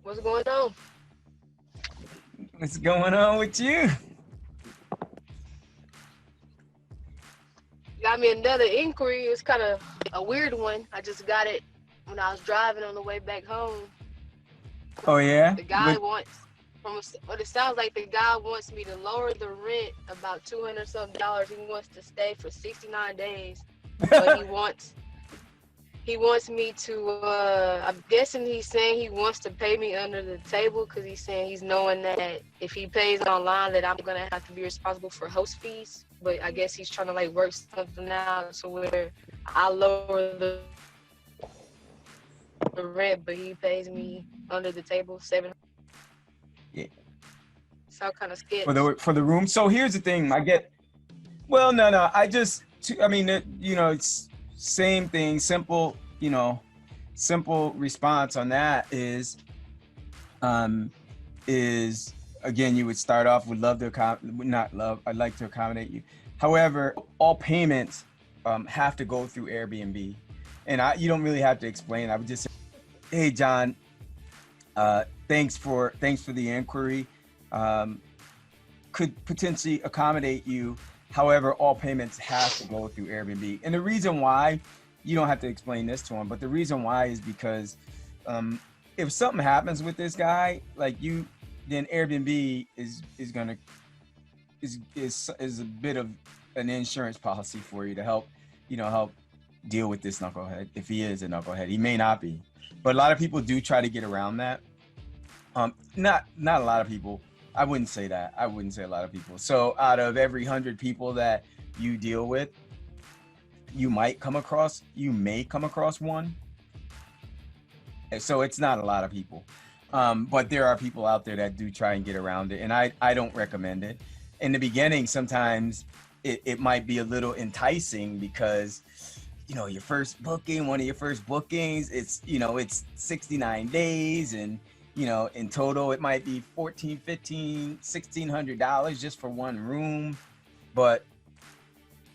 What's going on? What's going on with you? Got me another inquiry. It's kind of a weird one. I just got it when I was driving on the way back home. Oh yeah? The guy wants, what it sounds like, the guy wants me to lower the rent about 200 something dollars. He wants to stay for 69 days, but he wants me to. I'm guessing he's saying he wants to pay me under the table because he's saying he's knowing that if he pays online, that I'm gonna have to be responsible for host fees. But I guess he's trying to like work something out to where I lower the rent, but he pays me under the table 700. Yeah. Sound kind of sketch. For the room. So here's the thing. I get. Well, no. I mean, it's same thing. Simple. Simple response on that is again, you would start off with love to not love. I'd like to accommodate you. However, all payments have to go through Airbnb, and you don't really have to explain. I would just say, hey, John, thanks for the inquiry. Could potentially accommodate you. However, all payments have to go through Airbnb. And the reason why, you don't have to explain this to him, but the reason why is because if something happens with this guy, then Airbnb is a bit of an insurance policy for you to help deal with this knucklehead. If he is a knucklehead, he may not be, but a lot of people do try to get around that. Not a lot of people. I wouldn't say that. I wouldn't say a lot of people. So out of every 100 people that you deal with, you may come across one. So it's not a lot of people. But there are people out there that do try and get around it. And I don't recommend it. In the beginning, sometimes it might be a little enticing because, your first booking, one of your first bookings, it's 69 days and, in total, it might be $1,400, $1,500, $1,600 just for one room, but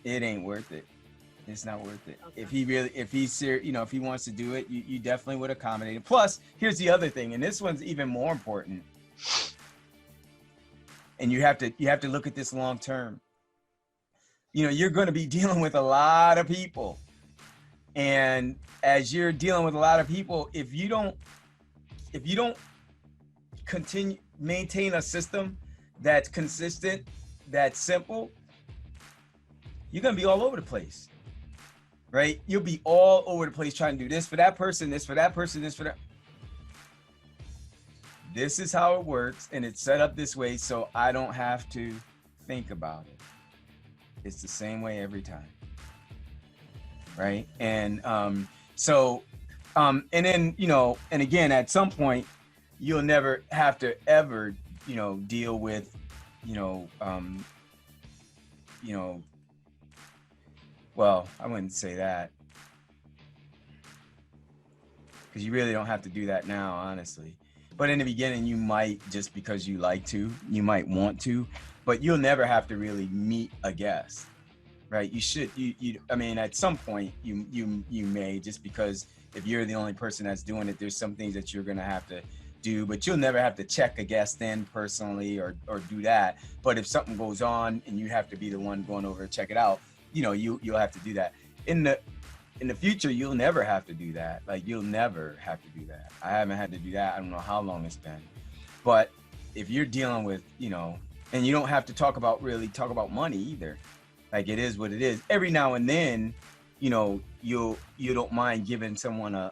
it ain't worth it. It's not worth it. Okay. If he wants to do it, you definitely would accommodate it. Plus, here's the other thing, and this one's even more important. And you have to look at this long term. You're going to be dealing with a lot of people, and as you're dealing with a lot of people, if you don't maintain a system that's consistent, that's simple, you're going to be all over the place, right? You'll be all over the place trying to do this for that person, this for that person, this for that. This is how it works, and it's set up this way so I don't have to think about it. It's the same way every time, right? And and then, and again, at some point, you'll never have to ever, deal with, well, I wouldn't say that, because you really don't have to do that now, honestly. But in the beginning, you might, just because you like to, you might want to, but you'll never have to really meet a guest, right? You should, I mean, at some point you may, just because if you're the only person that's doing it, there's some things that you're going to have to do, but you'll never have to check a guest in personally or do that. But if something goes on and you have to be the one going over to check it out, you'll have to do that. In the future, you'll never have to do that. You'll never have to do that. I haven't had to do that. I don't know how long it's been. But if you're dealing with, and you don't have to talk about money either. It is what it is. Every now and then, you don't mind giving someone a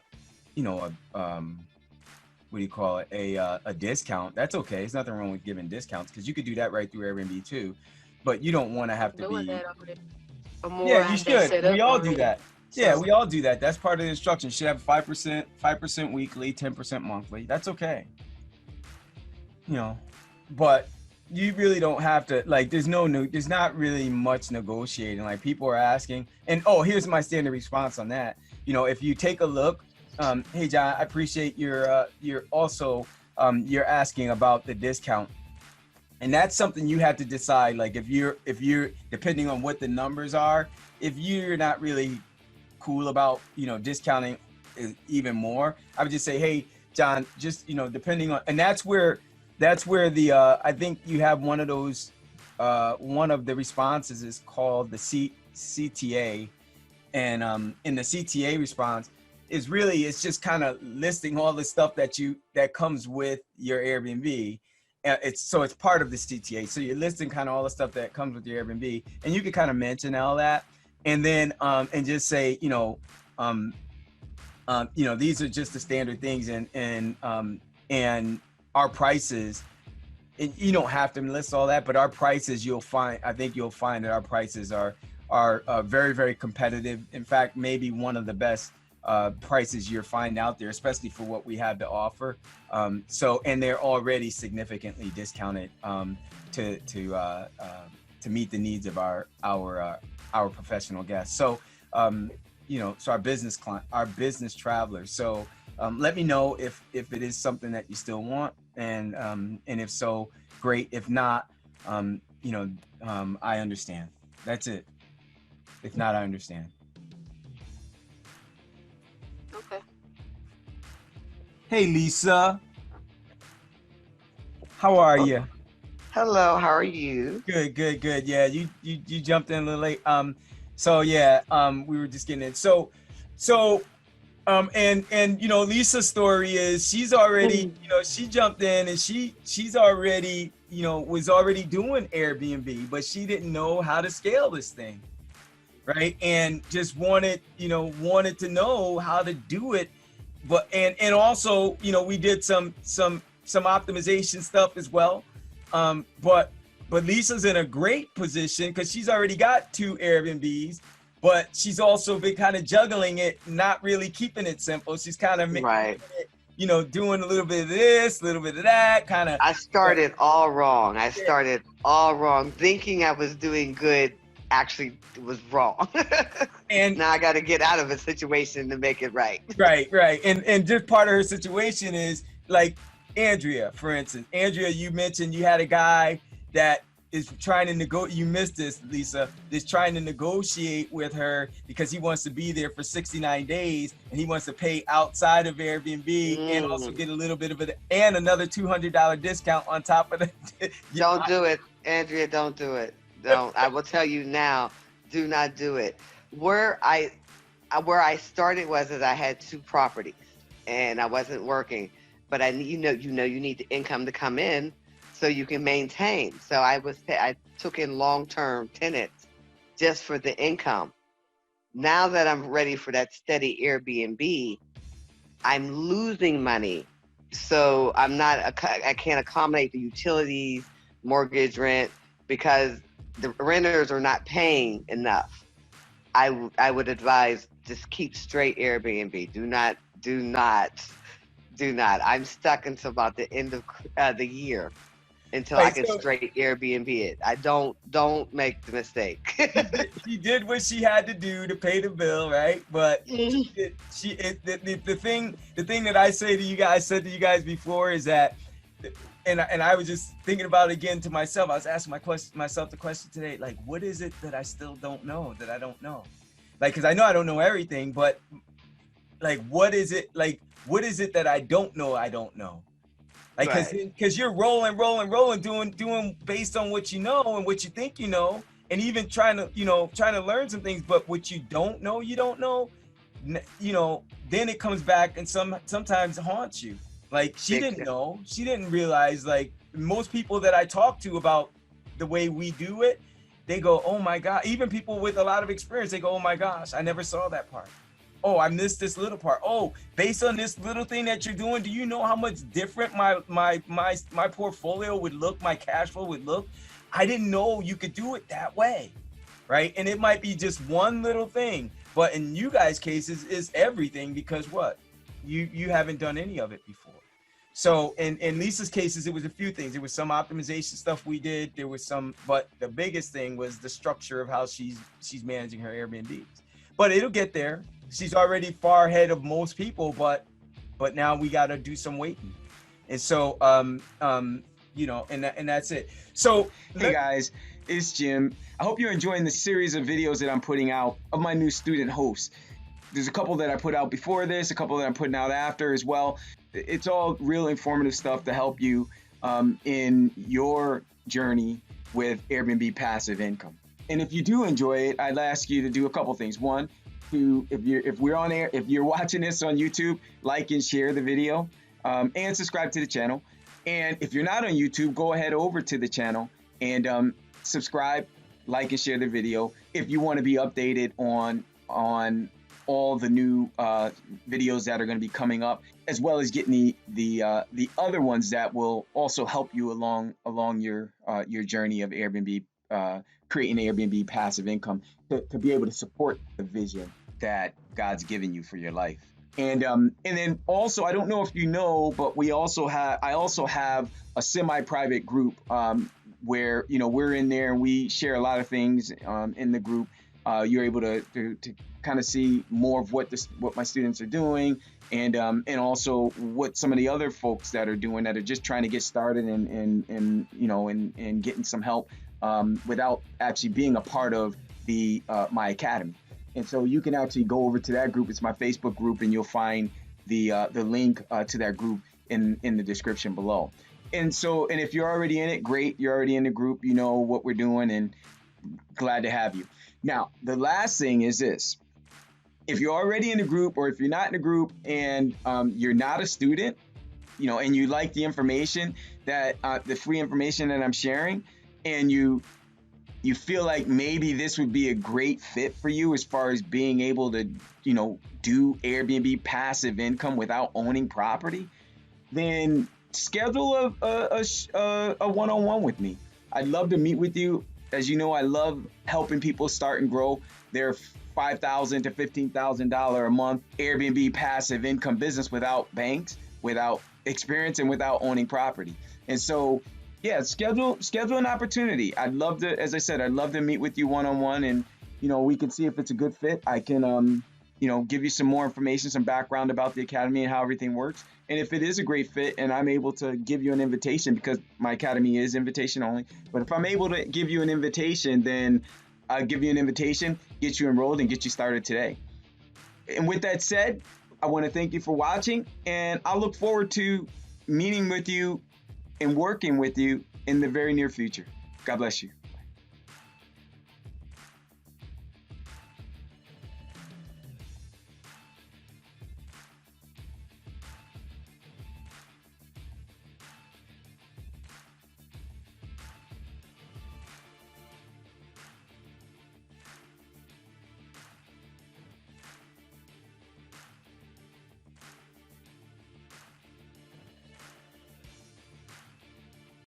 what do you call it? A discount. That's okay. There's nothing wrong with giving discounts, because you could do that right through Airbnb too. But you don't want to have to be. Yeah, you should. We all do that. Yeah, we all do that. That's part of the instruction. You should have 5% weekly, 10% monthly. That's okay. But you really don't have to, there's not really much negotiating. People are asking, and here's my standard response on that. If you take a look, hey John, I appreciate you're also you're asking about the discount. And that's something you have to decide. If you're depending on what the numbers are, if you're not really cool about, discounting even more, I would just say, hey, John, just, depending on, and that's where the, I think you have one of those, one of the responses is called the CTA. And in the CTA response is really, it's just kind of listing all the stuff that comes with your Airbnb. It's part of the CTA. So you're listing kind of all the stuff that comes with your Airbnb, and you can kind of mention all that, and then and just say, these are just the standard things, and our prices. And you don't have to list all that, but our prices, I think you'll find that our prices are very, very competitive. In fact, maybe one of the best prices you'll find out there, especially for what we have to offer. And they're already significantly discounted to meet the needs of our professional guests. So, so our business travelers. So let me know if it is something that you still want, and if so, great. If not, I understand. That's it. If not, I understand. Okay. Hey, Lisa. How are you? Hello, how are you? Good. Yeah, you jumped in a little late. So yeah, we were just getting in. So Lisa's story is she's already, she jumped in and she's already, was already doing Airbnb, but she didn't know how to scale this thing. Right. And just wanted to know how to do it. But, and also, we did some optimization stuff as well. But Lisa's in a great position because she's already got 2 Airbnbs, but she's also been kind of juggling it, not really keeping it simple. She's kind of Right. doing a little bit of this, a little bit of that, kind of. I started all wrong. Thinking I was doing good actually was wrong. And now I got to get out of a situation to make it right. Right. And just part of her situation is like Andrea, for instance. Andrea, you mentioned you had a guy that is trying to negotiate. You missed this, Lisa. Is trying to negotiate with her because he wants to be there for 69 days and he wants to pay outside of Airbnb and also get a little bit of it and another $200 discount on top of it. Don't do it, Andrea. Don't do it. Don't. I will tell you now. Do not do it. Where I started was that I had 2 properties and I wasn't working, but you need the income to come in so you can maintain. So I took in long-term tenants just for the income. Now that I'm ready for that steady Airbnb, I'm losing money. So I can't accommodate the utilities, mortgage, rent, because the renters are not paying enough. I would advise just keep straight Airbnb. Do not. I'm stuck until about the end of the year until I can straight Airbnb it. I don't make the mistake. She did what she had to do to pay the bill, right? But the thing that I say to you guys, said to you guys before is that, and I was just thinking about it again to myself. I was asking myself the question today, like, what is it that I still don't know that I don't know? Like, because I know I don't know everything, but like, what is it that I don't know? I don't know. Like, because you're rolling, doing based on what you know and what you think you know, and even trying to learn some things. But what you don't know, then it comes back and sometimes haunts you. Like, she didn't know, she didn't realize. Like, most people that I talk to about the way we do it, they go, oh my God. Even people with a lot of experience, they go, oh my gosh, I never saw that part. Oh, I missed this little part. Oh, based on this little thing that you're doing, do you know how much different my portfolio would look, my cash flow would look? I didn't know you could do it that way, right? And it might be just one little thing, but in you guys' cases, is everything, because what? You haven't done any of it before. So in Lisa's cases, it was a few things. There was some optimization stuff we did. There was some, but the biggest thing was the structure of how she's managing her Airbnbs. But it'll get there. She's already far ahead of most people, but now we got to do some waiting. And so, and that's it. So, hey guys, it's Jim. I hope you're enjoying the series of videos that I'm putting out of my new student hosts. There's a couple that I put out before this, a couple that I'm putting out after as well. it's all real informative stuff to help you in your journey with Airbnb passive income. And if you do enjoy it, I'd ask you to do a couple things. One, if we're on air, if you're watching this on YouTube, like and share the video, and subscribe to the channel. And if you're not on YouTube, go ahead over to the channel and subscribe, like, and share the video if you want to be updated on all the new videos that are going to be coming up, as well as getting the other ones that will also help you along your journey of Airbnb, creating Airbnb passive income to be able to support the vision that God's given you for your life. And then also, I don't know if you know, but I also have a semi-private group where we're in there and we share a lot of things in the group. You're able to kind of see more of what my students are doing, and also what some of the other folks that are doing that are just trying to get started and getting some help without actually being a part of my academy. And so you can actually go over to that group. It's my Facebook group, and you'll find the link to that group in the description below. And if you're already in it, great. You're already in the group. You know what we're doing, and glad to have you. Now, the last thing is this. If you're already in the group, or if you're not in the group and you're not a student, and you like the information that the free information that I'm sharing, and you feel like maybe this would be a great fit for you as far as being able to, do Airbnb passive income without owning property, then schedule a one-on-one with me. I'd love to meet with you. As you know, I love helping people start and grow their $5,000 to $15,000 a month Airbnb passive income business without banks, without experience, and without owning property. And so, yeah, schedule an opportunity. I'd love to, as I said, I'd love to meet with you one-on-one, and we can see if it's a good fit. I can give you some more information, some background about the academy and how everything works. And if it is a great fit and I'm able to give you an invitation, because my academy is invitation only, but if I'm able to give you an invitation, then I'll give you an invitation, get you enrolled, and get you started today. And with that said, I want to thank you for watching, and I'll look forward to meeting with you and working with you in the very near future. God bless you.